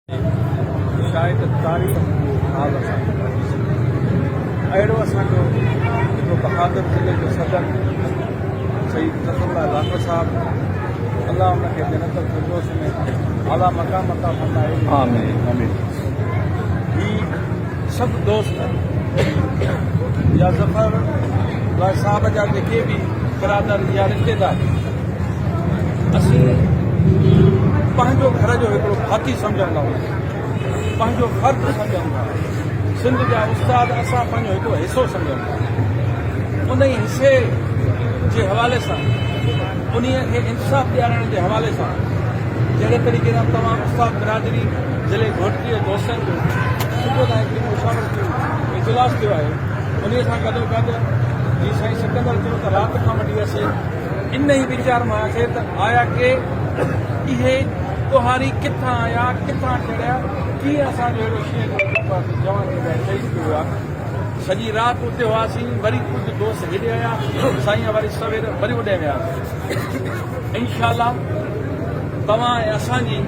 शायद तारीख़ हाल अहिड़ो असांजो हिकिड़ो बहादुर ज़िले जो सदर सईद ज़फ़रुल्लाह लाखो साहब, अल्लाह उनखे जन्नतुल फिरदौस में आला मक़ाम अता फ़रमाए। आमीन आमीन। ही सभु दोस्त या ज़फ़रुल्लाह साहब जा जेके बि बिरादर या रिश्तेदार असीं पंहिंजो घर जो हिकिड़ो भाती सम्झंदा आहियूं, पंहिंजो फ़र्ज़ु सम्झंदा आहियूं। सिंध जा उस्ताद असां पंहिंजो हिकिड़ो हिसो सम्झंदा आहियूं। उन ई हिसे जे हवाले सां, उन खे इंसाफ़ ॾियारण जे हवाले सां जहिड़े तरीक़े सां तव्हां उस्ताद बिरादरी ज़िले घोटकी जे दोस्तनि जो सुठो ताईं हिकिड़ी मुशावरत थियो, इजलास थियो आहे। उन सां गॾोगॾु जीअं साईं सिकंदर चयो त राति खां वठी असीं इन ई वीचार में आख़िर त आया के इहे कुहारी किथां आया, किथां चढ़िया, कीअं असांजो अहिड़ो शींहं जवान शहीद थियो आहे। सॼी राति उते हुआसीं, वरी कुझु दोस्त हेॾे आया, साईं वरी सवेर वरी होॾे वियासीं। इंशाअल्लाह तव्हां ऐं असांजी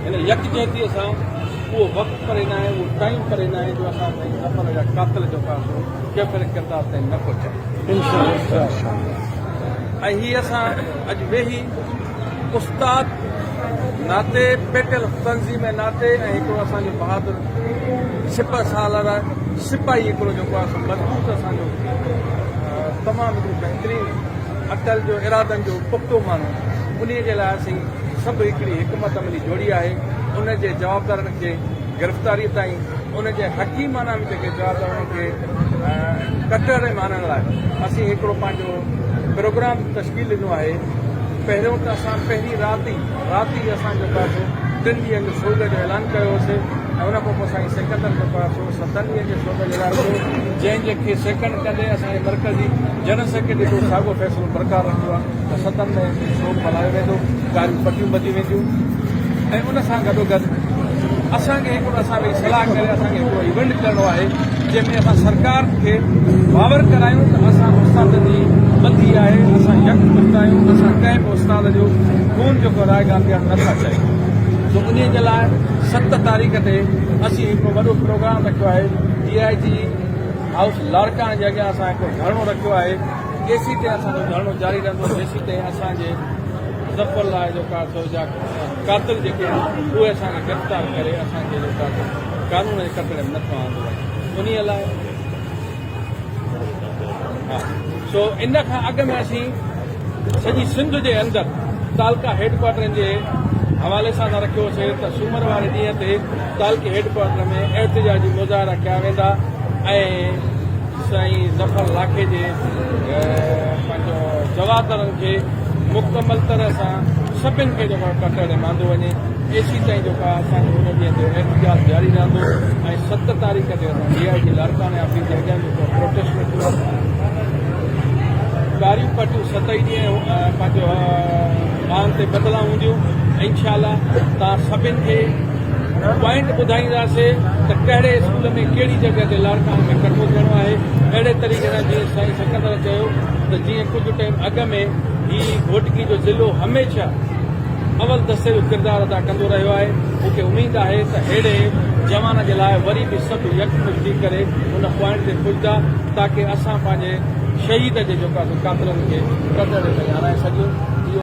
हिन यकजहतीअ सां उहो वक़्तु परे न आहे, उहो टाइम परे न आहे जो असां पंहिंजे नफ़र जा कातिल जो पासो कंहिं किरदार ताईं न पहुचायूं। ऐं हीअ असां अॼु वेही उस्ताद नाते, पेटल तंज़ीम नाते ऐं हिकिड़ो असांजो बहादुर सिपह सालार सिपाही हिकिड़ो जेको आहे मज़बूत असांजो तमामु हिकिड़ो बहितरीनु अटल जो इरादनि जो पुख़्तो माण्हू, उन जे लाइ असीं सभु हिकिड़ी हिकमत अमली जोड़ी आहे। उन जे जवाबदारनि खे गिरफ़्तारी ताईं, उन जे हकीमाना में जेके जवाबदारनि खे कटड़ मानण लाइ असीं हिकिड़ो पंहिंजो प्रोग्राम तश्कील ॾिनो आहे। पहिरियों त असां पहिरीं राति ई असां जेको आहे 3 ॾींहंनि जो सोग जो ऐलान कयो होसीं ऐं उन खां पोइ साईं सिकंदर जेको आहे 7 ॾींहंनि जे सोग जो ऐलान कयो, जंहिंखे सेकंड कंदे असांजे मर्कज़ी जनरल सेक्रेटरी जो साॻियो फ़ैसिलो बरक़रार रखियो आहे त 7 में सोग मल्हायो वेंदो, ॻाल्हियूं पटियूं ॿधी वेंदियूं। ऐं उन सां गॾोगॾु असांखे हिकिड़ो असां वेही सलाह करे असांखे हिकिड़ो इवेंट करिणो आहे जंहिंमें असां सरकार खे बावर करायूं त असां उस्ताद जी ॿधी आहे, असां यकमुश्त आहियूं, असां कंहिं बि उस्ताद जो खून जेको रायगान ॾियणु नथा चाहियूं। तो उन जे लाइ 7 तारीख़ ते असीं हिकिड़ो वॾो प्रोग्राम रखियो आहे। DIG हाउस लाड़काणे जे अॻियां असां हिकिड़ो धरणो रखियो आहे। जेसी ते असांजो धरणो जारी रहंदो, जेसी ताईं असांजे ज़फ़रुल्लाह जो कातिल जेके आहिनि उहे असांखे गिरफ़्तार करे असांखे जेका कानून जे कटड़े में नथो आंदो आहे। उन लाइ हा सो इन खां अॻु में असीं सॼी सिंध जे अंदरि तालका हेडक्वार्टरनि जे हवाले सां न रखियोसीं त सूमर वारे ॾींहं ते तालके हेडक्वार्टर में एहतिजाजी मुज़ाहिरा कया वेंदा ऐं साईं ज़फ़र लाखे जे पंहिंजो जवाबदारनि खे मुकमल तरह सां सभिनि खे जेको कटड़े मांदो वञे। एसी ताईं जेको आहे असांजो हुन ॾींहं ते एहतिजाज जारी रहंदो ऐं 7 तारीख़ ते असां DIG लाड़काणे ऑफिस जे अॻियां जेको प्रोटेस्ट रखियो आहे। ॻाढ़ियूं पटियूं 7 ॾींहं पंहिंजो मान ते बदिला हूंदियूं। इंशाअल्लाह तव्हां सभिनि खे पॉइंट ॿुधाईंदासीं त कहिड़े स्कूल में कहिड़ी जॻह ते लाड़काणे में कठो थियणो आहे। अहिड़े तरीक़े सां जीअं साईं सिकंदर चयो त जीअं कुझु टाइम अॻु में ही घोटकी जो ज़िलो हमेशह अवल दस्ते जो किरदारु अदा कंदो रहियो आहे। मूंखे उमेद आहे त अहिड़े जवान जे लाइ वरी बि सभु यकमुश्त थी करे उन पॉइंट ते पुॼंदा ताकी असां पंहिंजे शहीद जे जेका कातिलनि खे कटड़े में आणाए सघूं।